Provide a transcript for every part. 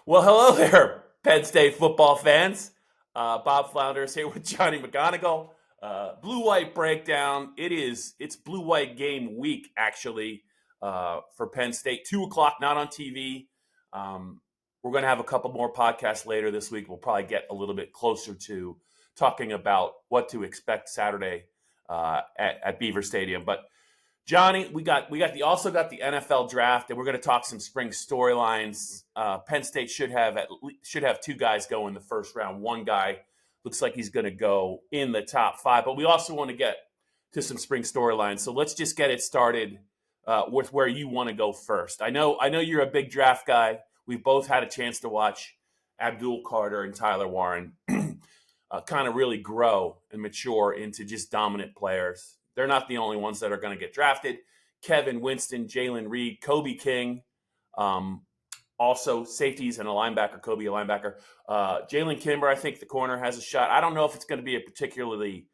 Well, hello there, Penn State football fans. Bob Flounders here with Johnny McGonigal. Blue-white breakdown. It's blue-white game week, actually, for Penn State. 2 o'clock, not on TV. We're going to have a couple more podcasts later this week. We'll probably get a little bit closer to talking about what to expect Saturday at Beaver Stadium. But Johnny, we also got the NFL draft, and we're going to talk some spring storylines. Penn State should have two guys go in the first round. One guy looks like he's going to go in the top 5, but we also want to get to some spring storylines. So let's just get it started with where you want to go first. I know you're a big draft guy. We've both had a chance to watch Abdul Carter and Tyler Warren kind of really grow and mature into just dominant players. They're not the only ones that are going to get drafted. Kevin Winston, Jaylen Reid, Kobe King, also safeties and a linebacker. Kobe, a linebacker. Jalen Kimber, I think the corner has a shot. I don't know if it's going to be a particularly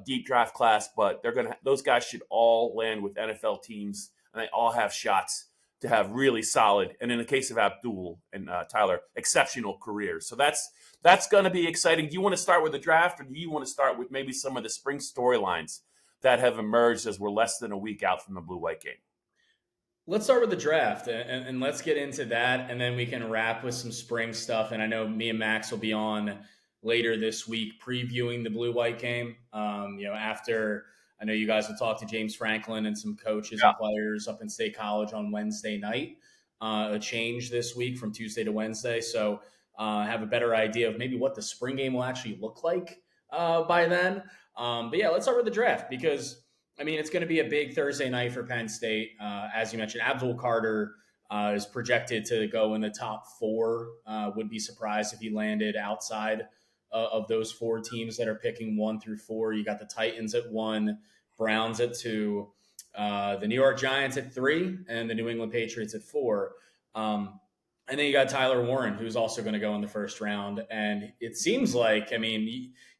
deep draft class, but those guys should all land with NFL teams, and they all have shots to have really solid, and in the case of Abdul and Tyler, exceptional careers. So that's going to be exciting. Do you want to start with the draft, or do you want to start with maybe some of the spring storylines that have emerged as we're less than a week out from the blue-white game? Let's start with the draft, and let's get into that, and then we can wrap with some spring stuff. And I know me and Max will be on later this week previewing the blue-white game. After I know you guys will talk to James Franklin and some coaches and players up in State College on Wednesday night. A change this week from Tuesday to Wednesday, so have a better idea of maybe what the spring game will actually look like by then. But yeah, let's start with the draft because, I mean, it's going to be a big Thursday night for Penn State. As you mentioned, Abdul Carter is projected to go in the top 4. Would be surprised if he landed outside of those 4 teams that are picking 1 through 4. You got the Titans at 1, Browns at 2, the New York Giants at 3, and the New England Patriots at 4. And then you got Tyler Warren, who's also going to go in the first round. And it seems like, I mean,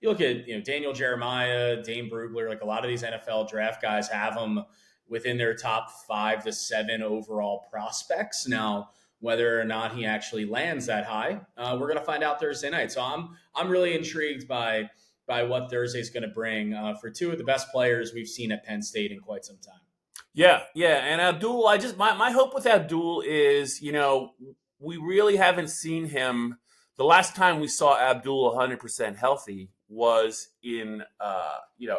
you look at Daniel Jeremiah, Dane Brugler, like a lot of these NFL draft guys have them within their top 5 to 7 overall prospects. Now, whether or not he actually lands that high, we're going to find out Thursday night. So I'm really intrigued by what Thursday's going to bring for 2 of the best players we've seen at Penn State in quite some time. Yeah. And Abdul, my hope with Abdul is, we really haven't seen him. The last time we saw Abdul 100% healthy was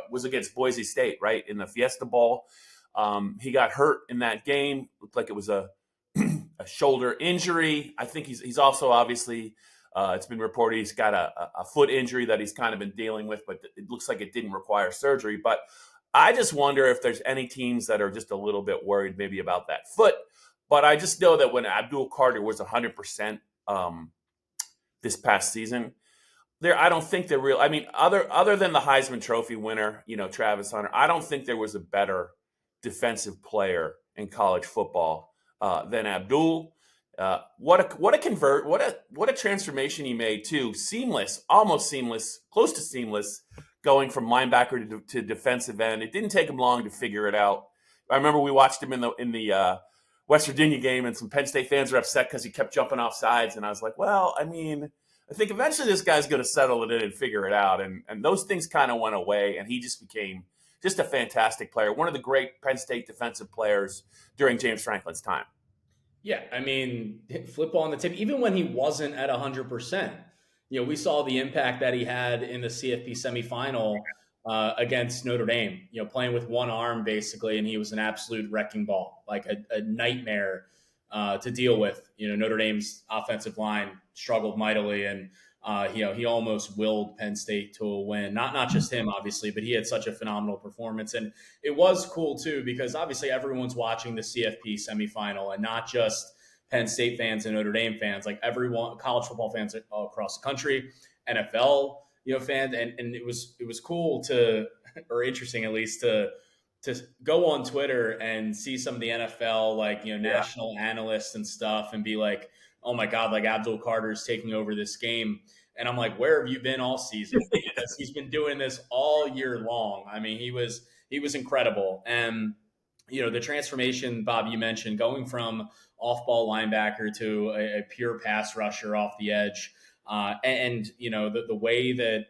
was against Boise State, right, in the Fiesta Bowl. He got hurt in that game. Looked like it was a shoulder injury. I think he's also obviously, it's been reported he's got a foot injury that he's kind of been dealing with, but it looks like it didn't require surgery. But I just wonder if there's any teams that are just a little bit worried maybe about that foot. But I just know that when Abdul Carter was 100% this past season, I don't think they're real. I mean, other than the Heisman Trophy winner, Travis Hunter, I don't think there was a better defensive player in college football than Abdul. What a transformation he made too. Seamless, almost seamless, close to seamless, going from linebacker to defensive end. It didn't take him long to figure it out. I remember we watched him in the West Virginia game, and some Penn State fans were upset because he kept jumping off sides. And I was like, well, I mean, I think eventually this guy's going to settle it in and figure it out. And those things kind of went away, and he just became just a fantastic player, one of the great Penn State defensive players during James Franklin's time. Yeah, I mean, flip on the tip, even when he wasn't at 100%, we saw the impact that he had in the CFP semifinal against Notre Dame, playing with one arm basically, and he was an absolute wrecking ball, like a nightmare to deal with. Notre Dame's offensive line struggled mightily, and he almost willed Penn State to a win. Not just him, obviously, but he had such a phenomenal performance, and it was cool too because obviously everyone's watching the CFP semifinal, and not just Penn State fans and Notre Dame fans, like everyone, college football fans all across the country, NFL fans, and it was cool or interesting at least to go on Twitter and see some of the NFL national analysts and stuff and be like, oh my God, like Abdul Carter's taking over this game. And I'm like, where have you been all season? Because he's been doing this all year long. I mean, he was incredible. And the transformation, Bob, you mentioned, going from off-ball linebacker to a pure pass rusher off the edge. The way that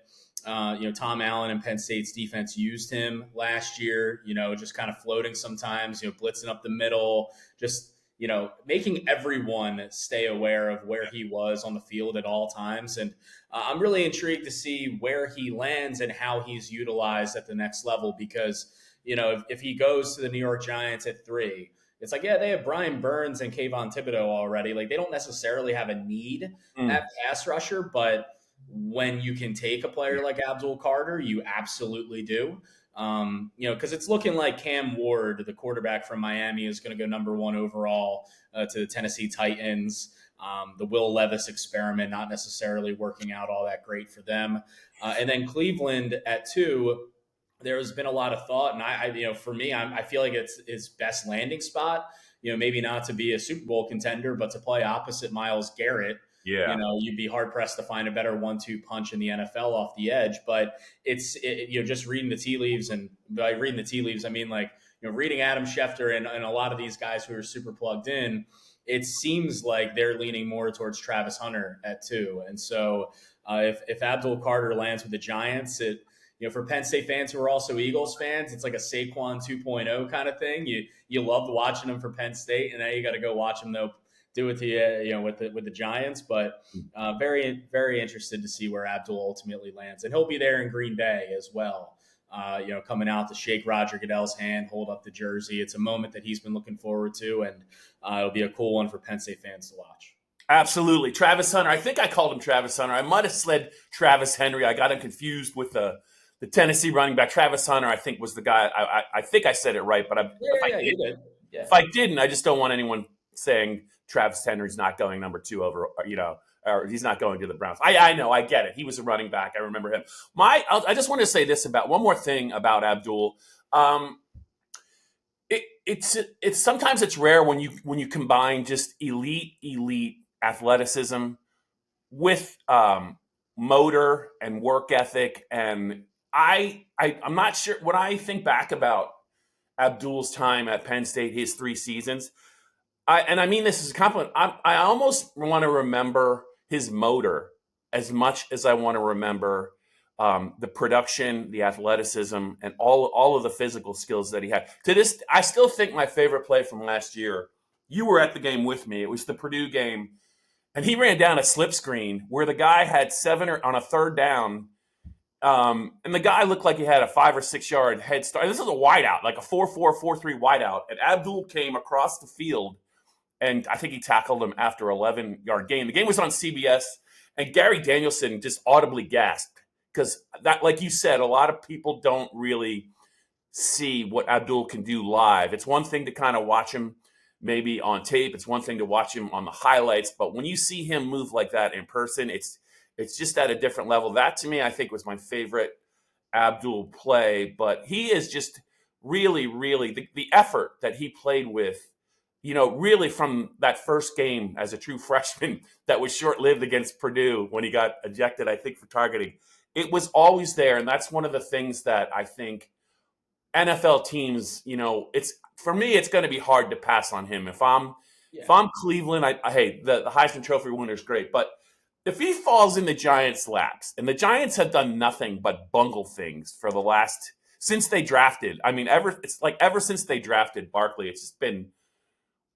Tom Allen and Penn State's defense used him last year, just kind of floating sometimes, blitzing up the middle, just making everyone stay aware of where he was on the field at all times. And I'm really intrigued to see where he lands and how he's utilized at the next level, because, if he goes to the New York Giants at 3, it's like, yeah, they have Brian Burns and Kayvon Thibodeau already. Like, they don't necessarily have a need at pass rusher, but when you can take a player like Abdul Carter, you absolutely do. Because it's looking like Cam Ward, the quarterback from Miami, is going to go number 1 overall to the Tennessee Titans. The Will Levis experiment not necessarily working out all that great for them. And then Cleveland at 2, there's been a lot of thought, and I feel like it's his best landing spot. Maybe not to be a Super Bowl contender, but to play opposite Myles Garrett. Yeah. You'd be hard pressed to find a better 1-2 punch in the NFL off the edge. But just reading the tea leaves, and by reading the tea leaves, I mean reading Adam Schefter and a lot of these guys who are super plugged in. It seems like they're leaning more towards Travis Hunter at 2. And so if Abdul Carter lands with the Giants, for Penn State fans who are also Eagles fans, it's like a Saquon 2.0 kind of thing. You loved watching him for Penn State, and now you got to go watch him do it to with the Giants. But very, very interested to see where Abdul ultimately lands, and he'll be there in Green Bay as well. Coming out to shake Roger Goodell's hand, hold up the jersey. It's a moment that he's been looking forward to, and it'll be a cool one for Penn State fans to watch. Absolutely. Travis Hunter. I think I called him Travis Hunter. I might have said Travis Henry. I got him confused with the Tennessee running back. Travis Hunter, I think, was the guy. I think I said it right, but if I didn't, I just don't want anyone saying Travis Henry's not going number 2 over, or he's not going to the Browns. I know, I get it. He was a running back. I remember him. I just want to say this about one more thing about Abdul. It's sometimes it's rare when you combine just elite athleticism with motor and work ethic. And I'm not sure, when I think back about Abdul's time at Penn State, his 3 seasons, and I mean this is a compliment, I almost want to remember his motor as much as I want to remember the production, the athleticism, and all of the physical skills that he had. To this, I still think my favorite play from last year, you were at the game with me, it was the Purdue game, and he ran down a slip screen where the guy had 7 on a 3rd down, and the guy looked like he had a 5 or 6 yard head start. This is a wideout, like a 4-4, 4-3 wideout, and Abdul came across the field, and I think he tackled him after 11-yard gain. The game was on CBS, and Gary Danielson just audibly gasped, because that, like you said, a lot of people don't really see what Abdul can do live. It's one thing to kind of watch him maybe on tape. It's one thing to watch him on the highlights. But when you see him move like that in person, it's just at a different level. That, to me, I think was my favorite Abdul play. But he is just really, really, the effort that he played with, really from that first game as a true freshman that was short-lived against Purdue when he got ejected, I think, for targeting. It was always there, and that's one of the things that I think NFL teams, for me, it's going to be hard to pass on him. If I'm Cleveland, hey, the Heisman Trophy winner is great, but if he falls in the Giants' laps, and the Giants have done nothing but bungle things for the last since they drafted. I mean, ever since they drafted Barkley, it's just been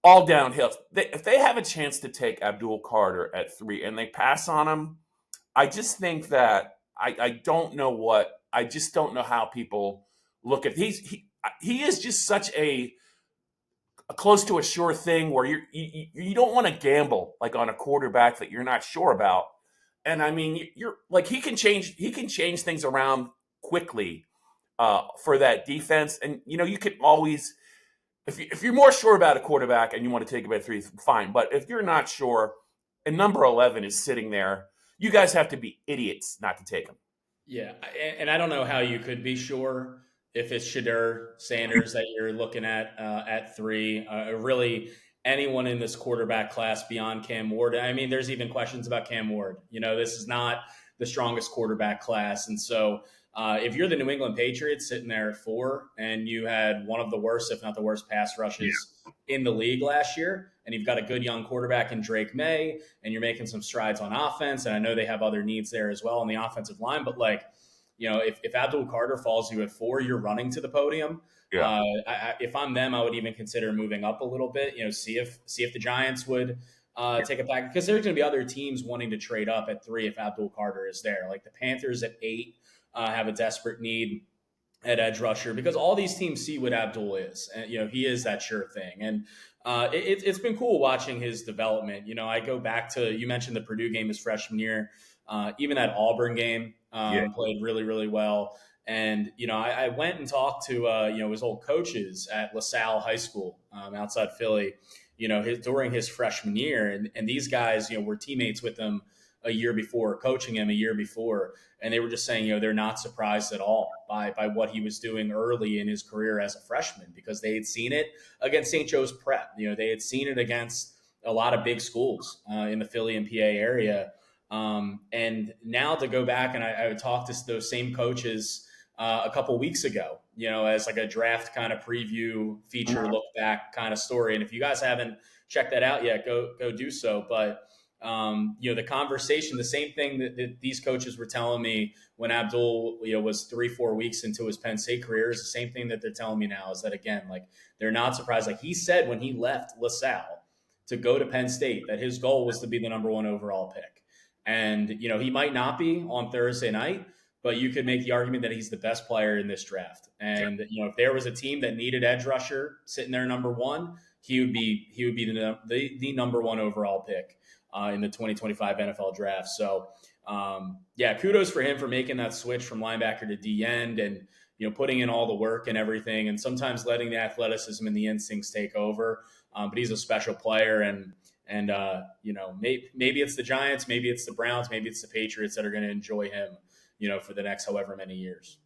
all downhill. If they have a chance to take Abdul Carter at 3 and they pass on him, I just think that I don't know how people look at he is just such a close to a sure thing where you don't want to gamble like on a quarterback that you're not sure about. And I mean, you're like, he can change things around quickly for that defense. And you can always, if you're more sure about a quarterback and you want to take him at 3, fine. But if you're not sure and number 11 is sitting there, you guys have to be idiots not to take him. Yeah, and I don't know how you could be sure if it's Shadur Sanders that you're looking at 3, really anyone in this quarterback class beyond Cam Ward. I mean, there's even questions about Cam Ward. This is not the strongest quarterback class. And so if you're the New England Patriots sitting there at 4 and you had one of the worst, if not the worst, pass rushes in the league last year, and you've got a good young quarterback in Drake May, and you're making some strides on offense. And I know they have other needs there as well on the offensive line, but like, if Abdul Carter falls you at 4, you're running to the podium. Yeah. If I'm them, I would even consider moving up a little bit. See if the Giants would take it back, because there's going to be other teams wanting to trade up at 3 if Abdul Carter is there. Like the Panthers at 8 have a desperate need at edge rusher, because all these teams see what Abdul is, and he is that sure thing. And it's been cool watching his development. I go back to, you mentioned the Purdue game his freshman year, even that Auburn game. Played really, really well. And, I went and talked to, his old coaches at LaSalle High School outside Philly, during his freshman year. And these guys, were teammates with him a year before, coaching him a year before. And they were just saying, they're not surprised at all by what he was doing early in his career as a freshman, because they had seen it against St. Joe's Prep. They had seen it against a lot of big schools in the Philly and PA area. And now to go back, and I would talk to those same coaches a couple weeks ago, as like a draft kind of preview feature, look back kind of story. And if you guys haven't checked that out yet, go do so. But, the conversation, the same thing that these coaches were telling me when Abdul, was 3-4 weeks into his Penn State career, is the same thing that they're telling me now, is that, again, like, they're not surprised. Like he said, when he left LaSalle to go to Penn State, that his goal was to be the number 1 overall pick. And, he might not be on Thursday night, but you could make the argument that he's the best player in this draft. And, if there was a team that needed edge rusher sitting there number 1, he would be the number 1 overall pick in the 2025 NFL draft. So, kudos for him for making that switch from linebacker to D end, and, putting in all the work and everything, and sometimes letting the athleticism and the instincts take over. But he's a special player, and maybe it's the Giants, maybe it's the Browns, maybe it's the Patriots that are going to enjoy him, for the next however many years.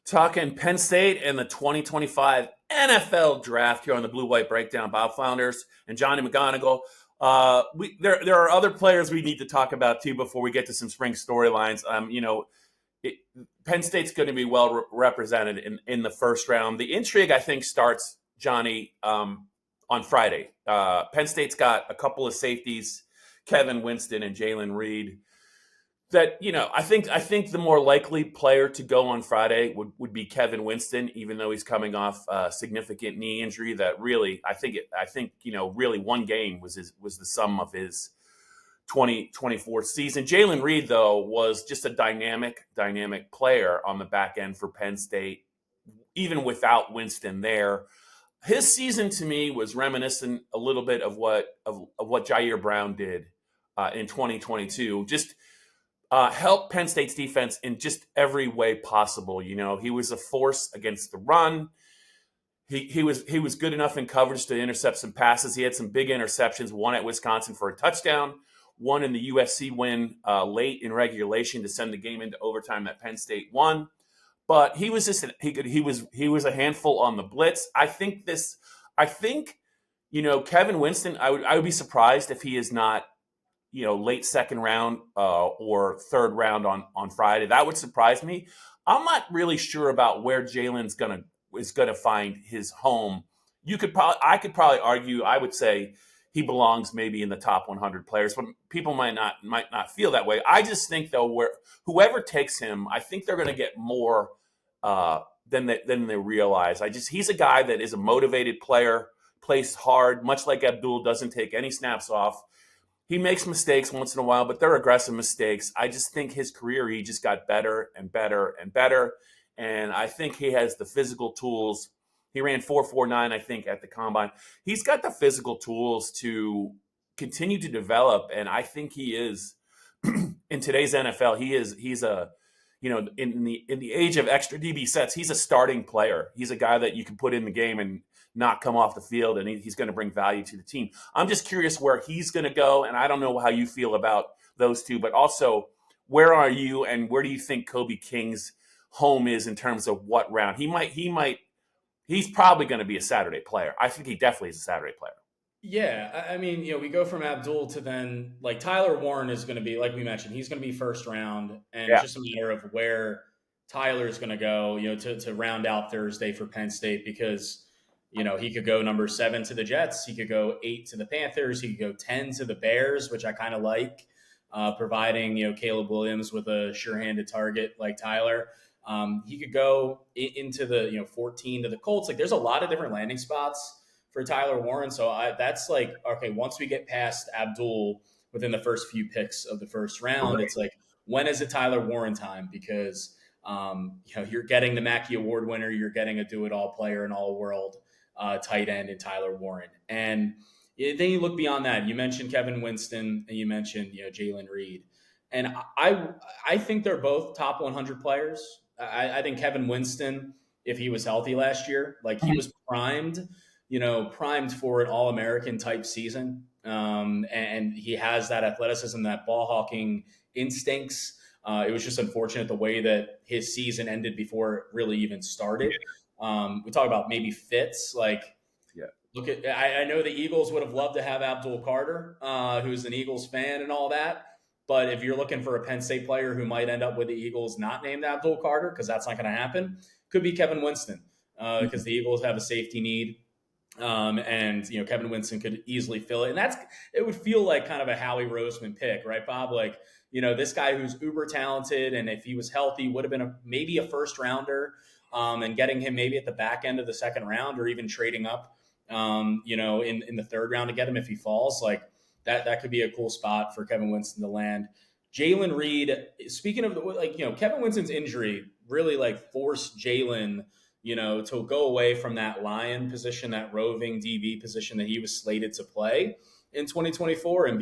Talking Penn State and the 2025 NFL draft here on the Blue White Breakdown. Bob Flounders and Johnny McGonigal. There are other players we need to talk about too before we get to some spring storylines. Penn State's going to be well represented in the first round. The intrigue, I think, starts, Johnny, on Friday. Penn State's got a couple of safeties, Kevin Winston and Jaylen Reid, that, I think the more likely player to go on Friday would be Kevin Winston, even though he's coming off a significant knee injury that really, I think really one game was the sum of his 2024 season. Jaylen Reid, though, was just a dynamic player on the back end for Penn State, even without Winston there. His season to me was reminiscent a little bit of what Jair Brown did in 2022. Just helped Penn State's defense in just every way possible. He was a force against the run. He was good enough in coverage to intercept some passes. He had some big interceptions, one at Wisconsin for a touchdown, one in the USC win late in regulation to send the game into overtime that Penn State won. But he was just he was a handful on the blitz. I think Kevin Winston, I would be surprised if he is not late second round or third round on Friday. That would surprise me. I'm not really sure about where Jaylen's is gonna find his home. I could probably argue. I would say he belongs maybe in the top 100 players, but people might not feel that way. I just think though, whoever takes him, I think they're going to get more than they realize. He's a guy that is a motivated player, plays hard, much like Abdul, doesn't take any snaps off. He makes mistakes once in a while, but they're aggressive mistakes. I just think his career, he just got better and better and better. And I think he has the physical tools. He ran 4.49, I think, at the combine. He's got the physical tools to continue to develop. And I think he is, in today's NFL, he's a, in the age of extra DB sets, he's a starting player. He's a guy that you can put in the game and not come off the field, and he's going to bring value to the team. I'm just curious where he's going to go, and I don't know how you feel about those two, but also where are you and where do you think Kobe King's home is in terms of what round? He's probably going to be a Saturday player. I think he definitely is a Saturday player. Yeah, I mean, we go from Abdul to then, like, Tyler Warren is going to be, like we mentioned, he's going to be first round, and it's just a matter of where Tyler is going to go, to round out Thursday for Penn State, because He could go number 7 to the Jets. He could go 8 to the Panthers. He could go 10 to the Bears, which I kind of like, providing, Caleb Williams with a sure-handed target like Tyler. He could go into the, 14 to the Colts. Like, there's a lot of different landing spots for Tyler Warren. So that's like, okay, once we get past Abdul within the first few picks of the first round, it's like, when is it Tyler Warren time? Because, you're getting the Mackey Award winner, you're getting a do-it-all player, an all-world tight end in Tyler Warren. And then you look beyond that. You mentioned Kevin Winston and you mentioned, Jaylen Reid. And I think they're both top 100 players. I think Kevin Winston, if he was healthy last year, like he was primed for an All-American type season. And he has that athleticism, that ball hawking instincts. It was just unfortunate the way that his season ended before it really even started. We talk about maybe fits. Like, look at, I know the Eagles would have loved to have Abdul Carter, who's an Eagles fan and all that. But if you're looking for a Penn State player who might end up with the Eagles not named Abdul Carter, because that's not going to happen, could be Kevin Winston, because the Eagles have a safety need. And Kevin Winston could easily fill it, and it would feel like kind of a Howie Roseman pick, right, Bob? Like, this guy who's uber talented, and if he was healthy, would have been maybe a first rounder, and getting him maybe at the back end of the second round, or even trading up, in the third round to get him if he falls. Like that could be a cool spot for Kevin Winston to land. Jaylen Reid, speaking of Kevin Winston's injury really forced Jaylen, to go away from that lion position, that roving DB position that he was slated to play in 2024 and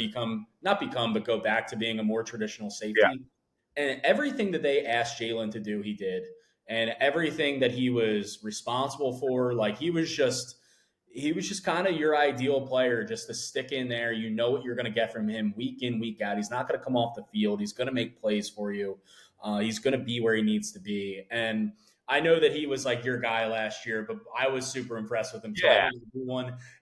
but go back to being a more traditional safety. Yeah. And everything that they asked Jaylen to do, he did. And everything that he was responsible for, he was just kind of your ideal player, just to stick in there. You know what you're going to get from him week in, week out. He's not going to come off the field. He's going to make plays for you. He's going to be where he needs to be. And I know that he was your guy last year, but I was super impressed with him. Yeah.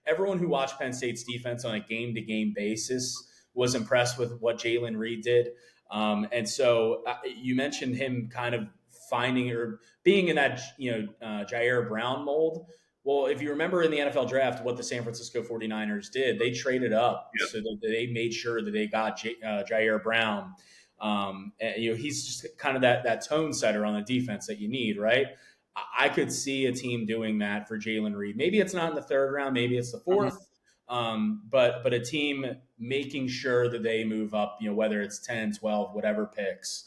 Everyone who watched Penn State's defense on a game-to-game basis was impressed with what Jaylen Reid did. And so you mentioned him kind of finding or being in that, Jair Brown mold. Well, if you remember in the NFL draft, what the San Francisco 49ers did, they traded up. Yep. So that they made sure that they got Jair Brown. He's just kind of that tone setter on the defense that you need, right? I could see a team doing that for Jaylen Reid. Maybe it's not in the third round, maybe it's the fourth, but a team making sure that they move up, whether it's 10, 12, whatever picks,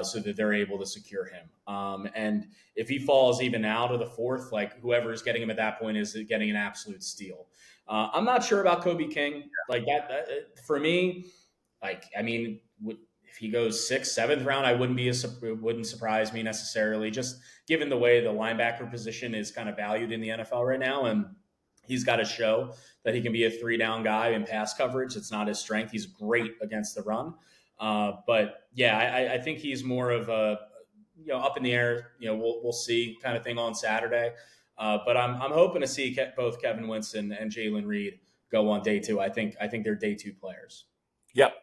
so that they're able to secure him. And if he falls even out of the fourth, whoever's getting him at that point is getting an absolute steal. I'm not sure about Kobe King. That for me, if he goes 6th, 7th round, it wouldn't surprise me necessarily, just given the way the linebacker position is kind of valued in the NFL right now. And he's got to show that he can be a 3-down guy in pass coverage. It's not his strength. He's great against the run. But yeah, I think he's more of a, up in the air, we'll see kind of thing on Saturday. But I'm hoping to see both Kevin Winston and Jaylen Reid go on day 2. I think they're day 2 players. Yep.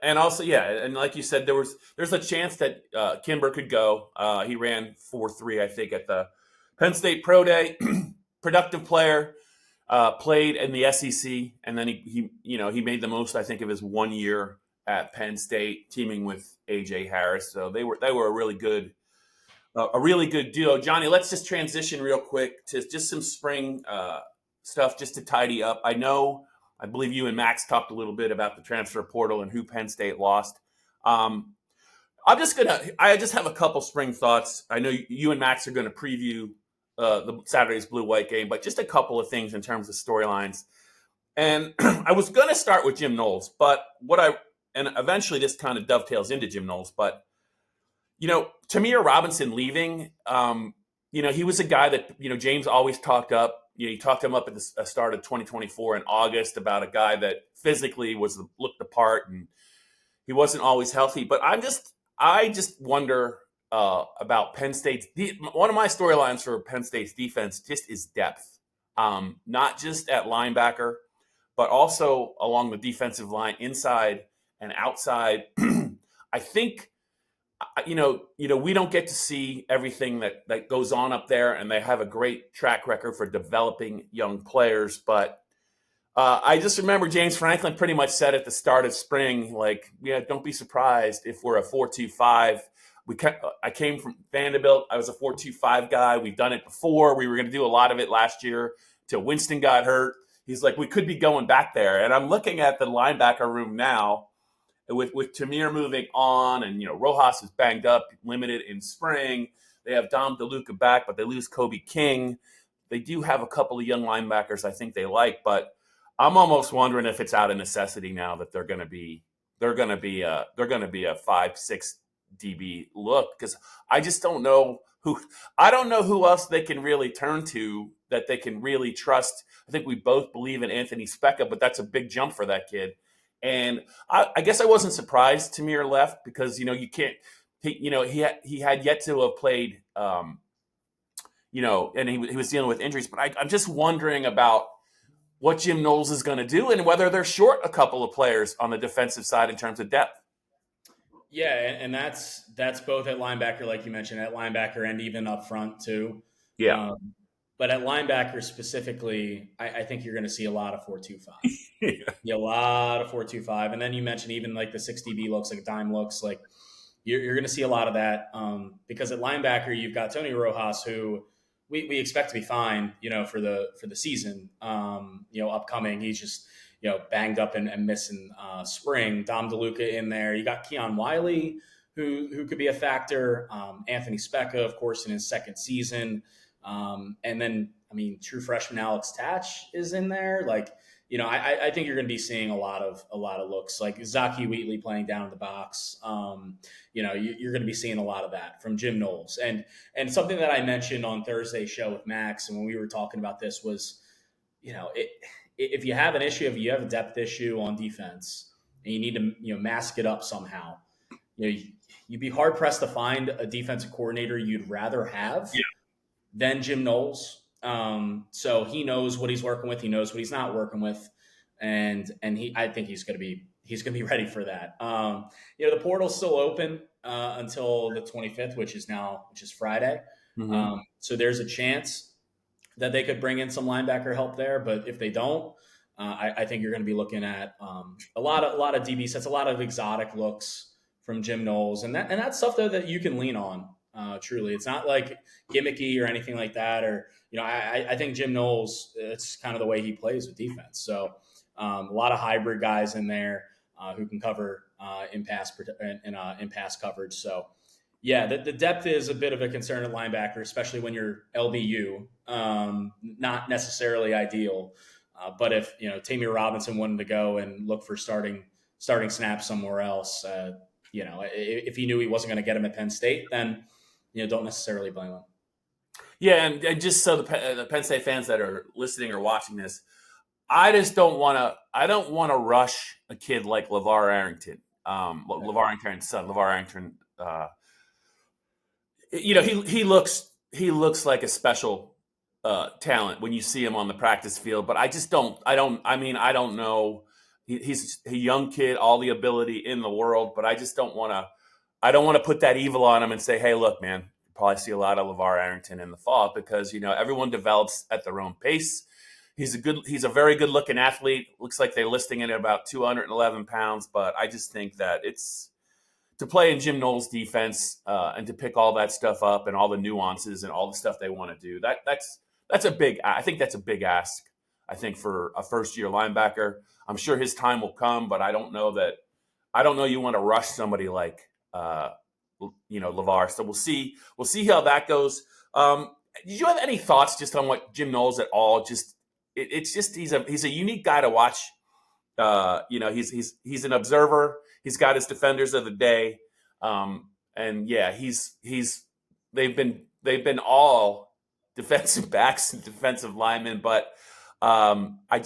And also, and like you said, there's a chance that Kimber could go. He ran 4.3, I think, at the Penn State Pro Day. Productive player, played in the SEC, and then he made the most, I think, of his 1 year at Penn State, teaming with A.J. Harris. So they were a really good duo. Johnny, let's just transition real quick to just some spring stuff, just to tidy up. I believe you and Max talked a little bit about the transfer portal and who Penn State lost. I just have a couple spring thoughts. I know you and Max are going to preview the Saturday's Blue-White game, but just a couple of things in terms of storylines. And I was going to start with Jim Knowles, and eventually this kind of dovetails into Jim Knowles, but Tamir Robinson leaving, he was a guy that, James always talked up. He talked him up at the start of 2024 in August about a guy that physically looked the part, and he wasn't always healthy. But I just wonder about Penn State's. One of my storylines for Penn State's defense just is depth, not just at linebacker, but also along the defensive line, inside and outside. I think we don't get to see everything that goes on up there, and they have a great track record for developing young players. But I just remember James Franklin pretty much said at the start of spring, like, yeah, don't be surprised if we're a 4.25. I came from Vanderbilt. I was a 4.25 guy. We've done it before. We were going to do a lot of it last year till Winston got hurt. He's like, we could be going back there. And I'm looking at the linebacker room now with Tamir moving on, and Rojas is banged up, limited in spring. They have Dom DeLuca back, but they lose Kobe King. They do have a couple of young linebackers I think they like, but I'm almost wondering if it's out of necessity now that they're going to be a 5-6 DB look, because I just don't know who else they can really turn to that they can really trust. I think we both believe in Anthony Specca, but that's a big jump for that kid. And I guess I wasn't surprised Tamir left, because you can't. He had yet to have played. And he was dealing with injuries. But I'm just wondering about what Jim Knowles is going to do, and whether they're short a couple of players on the defensive side in terms of depth. Yeah, and that's both at linebacker, like you mentioned, at linebacker and even up front too. Yeah. But at linebacker specifically, I think you're going to see a lot of 4.25. Yeah. A lot of 4.25. And then you mentioned even like the 6 DB looks, like dime looks, like you're going to see a lot of that, because at linebacker you've got Tony Rojas, who we expect to be fine, for the season, upcoming. He's just banged up and missing spring. Dom DeLuca in there. You got Keon Wiley, who could be a factor. Anthony Specca, of course, in his second season. And then, true freshman Alex Tatch is in there. Like, I think you're going to be seeing a lot of looks, like Zaki Wheatley playing down in the box. You're going to be seeing a lot of that from Jim Knowles. And something that I mentioned on Thursday's show with Max, and when we were talking about this, was, if you have an issue, if you have a depth issue on defense and you need to, mask it up somehow, you'd be hard pressed to find a defensive coordinator you'd rather have than Jim Knowles. So he knows what he's working with. He knows what he's not working with. And I think he's going to be ready for that. The portal's still open until the 25th, which is Friday. Mm-hmm. So there's a chance that they could bring in some linebacker help there. But if they don't, I think you're going to be looking at a lot of DB sets, a lot of exotic looks from Jim Knowles. And that's stuff that you can lean on. Truly, it's not like gimmicky or anything like that. Or, I think Jim Knowles, it's kind of the way he plays with defense. So a lot of hybrid guys in there who can cover in pass coverage. So yeah, the depth is a bit of a concern at linebacker, especially when you're LBU. Not necessarily ideal, but if Tamir Robinson wanted to go and look for starting snaps somewhere else, if he knew he wasn't going to get him at Penn State, then don't necessarily blame him. Yeah, and just so the Penn State fans that are listening or watching this, I just don't want to. I don't want to rush a kid like Lavar Arrington. Lavar Arrington's son, Lavar Arrington. He looks like a special talent when you see him on the practice field. But I just don't. I don't know. He's a young kid, all the ability in the world, but I just don't want to. I don't want to put that evil on him and say, "Hey, look, man, you probably see a lot of Lavar Arrington in the fall," because everyone develops at their own pace. He's a very good looking athlete. Looks like they're listing it at about 211 pounds, but I just think that it's to play in Jim Knowles' defense and to pick all that stuff up and all the nuances and all the stuff they want to do. That's a big. I think that's a big ask. I think for a first year linebacker, I'm sure his time will come, but I don't know you want to rush somebody like Lavar. So we'll see how that goes. Did you have any thoughts just on what Jim Knowles at all? It's just he's a unique guy to watch. He's an observer. He's got his defenders of the day, and yeah, they've been all defensive backs and defensive linemen, but I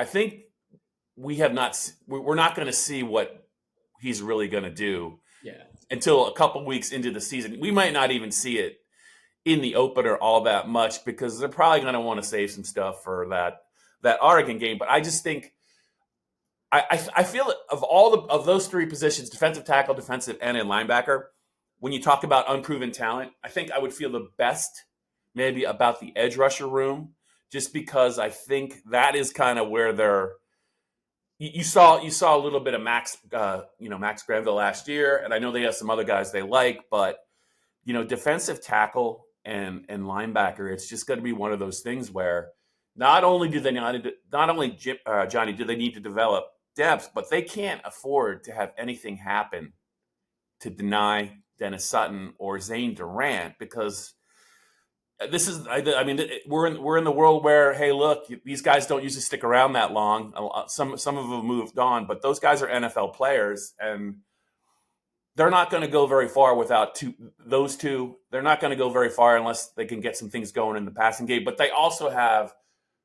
think we're not going to see what he's really going to do until a couple weeks into the season. We might not even see it in the opener all that much because they're probably going to want to save some stuff for that Oregon game. But I just think I feel of all of those three positions, defensive tackle, defensive end, and linebacker, when you talk about unproven talent, I think I would feel the best maybe about the edge rusher room, just because I think that is kind of where they're. You saw a little bit of Max Granville last year, and I know they have some other guys they like, but defensive tackle and linebacker, it's just going to be one of those things where not only do they not only Johnny, do they need to develop depth, but they can't afford to have anything happen to deny Dennis Sutton or Zane Durant, because this is, I mean, we're in the world where, hey, look, these guys don't usually stick around that long. Some of them moved on, but those guys are NFL players, and they're not going to go very far without those two. They're not going to go very far unless they can get some things going in the passing game. But they also have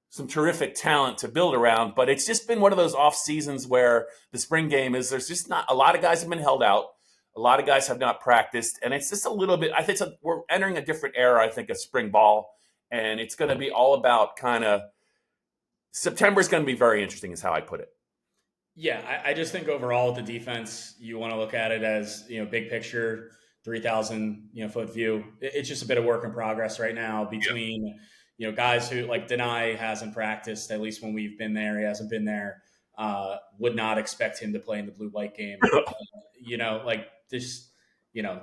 some terrific talent to build around. But it's just been one of those off seasons where the spring game is, there's just not a lot of guys have been held out. A lot of guys have not practiced, and it's just a little bit. I think we're entering a different era, I think, of spring ball, and it's going to be all about kind of September is going to be very interesting, is how I put it. Yeah, I just think overall the defense, you want to look at it as, big picture, 3,000 foot view. It's just a bit of work in progress right now between guys who, like, Denai hasn't practiced, at least when we've been there. He hasn't been there. Would not expect him to play in the blue-white game.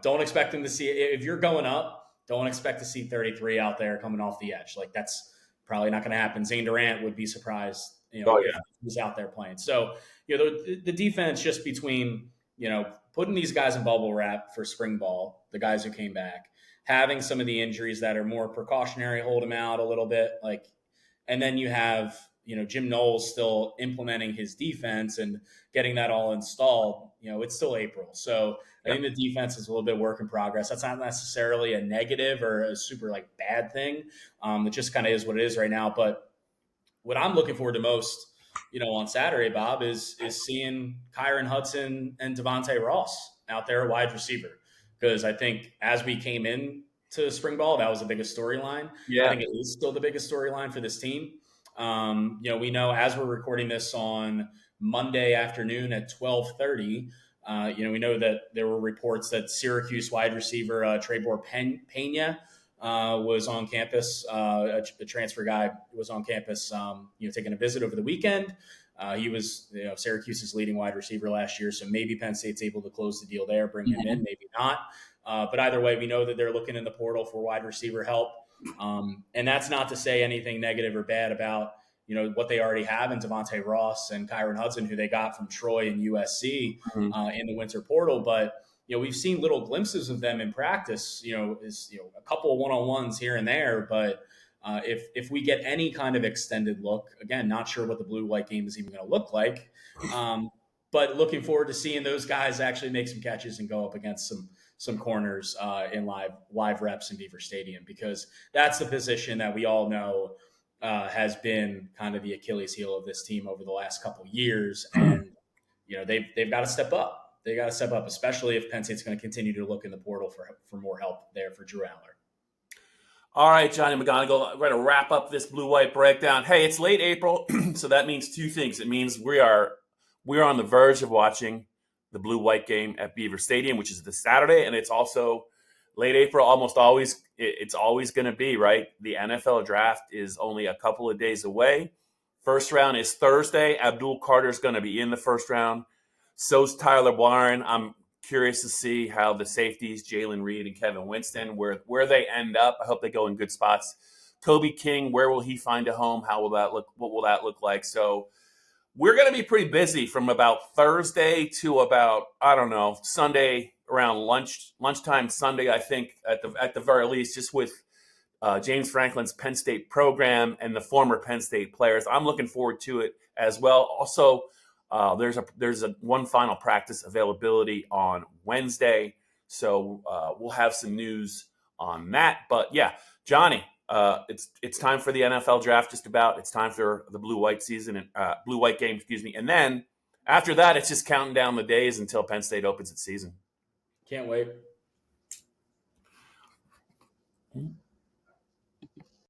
Don't expect him to see, if you're going up, don't expect to see 33 out there coming off the edge. Like, that's probably not going to happen. Zane Durant would be surprised, if he's out there playing. So, the defense, just between, putting these guys in bubble wrap for spring ball, the guys who came back, having some of the injuries that are more precautionary, hold them out a little bit, and then you have, Jim Knowles still implementing his defense and getting that all installed. It's still April. So I think the defense is a little bit work in progress. That's not necessarily a negative or a super bad thing. It just kind of is what it is right now. But what I'm looking forward to most, on Saturday, Bob, is seeing Kyron Hudson and Devontae Ross out there at wide receiver. Because I think as we came in to spring ball, that was the biggest storyline. Yeah. I think it is still the biggest storyline for this team. We know, as we're recording this on Monday afternoon at 12:30, we know that there were reports that Syracuse wide receiver Trebor Pena was on campus. The transfer guy was on campus, taking a visit over the weekend. He was Syracuse's leading wide receiver last year, so maybe Penn State's able to close the deal there, bring him in, maybe not. But either way, we know that they're looking in the portal for wide receiver help. And that's not to say anything negative or bad about, what they already have in Devontae Ross and Kyron Hudson, who they got from Troy and USC in the winter portal. But, we've seen little glimpses of them in practice, a couple of one-on-ones here and there. But if we get any kind of extended look, again, not sure what the blue-white game is even going to look like. But looking forward to seeing those guys actually make some catches and go up against some corners in live reps in Beaver Stadium, because that's the position that we all know has been kind of the Achilles heel of this team over the last couple of years. And, they've got to step up. They got to step up, especially if Penn State's going to continue to look in the portal for more help there for Drew Aller. All right, Johnny McGonigal, we're going to wrap up this blue-white breakdown. Hey, it's late April, so that means two things. It means we are on the verge of watching the blue-white game at Beaver Stadium, which is this Saturday, and it's also late April. It's always going to be, right? The NFL draft is only a couple of days away. First round is Thursday. Abdul Carter is going to be in the first round. So's Tyler Warren. I'm curious to see how the safeties, Jaylen Reid and Kevin Winston, where they end up. I hope they go in good spots. Kobe King, where will he find a home? How will that look? What will that look like? So we're going to be pretty busy from about Thursday to about, Sunday, around lunchtime Sunday, I think, at the very least, just with James Franklin's Penn State program and the former Penn State players. I'm looking forward to it as well. Also, there's a one final practice availability on Wednesday, so we'll have some news on that. But yeah, Johnny, it's time for the NFL draft. Just about. It's time for the blue-white season and blue-white game, and then after that, it's just counting down the days until Penn State opens its season. Can't wait.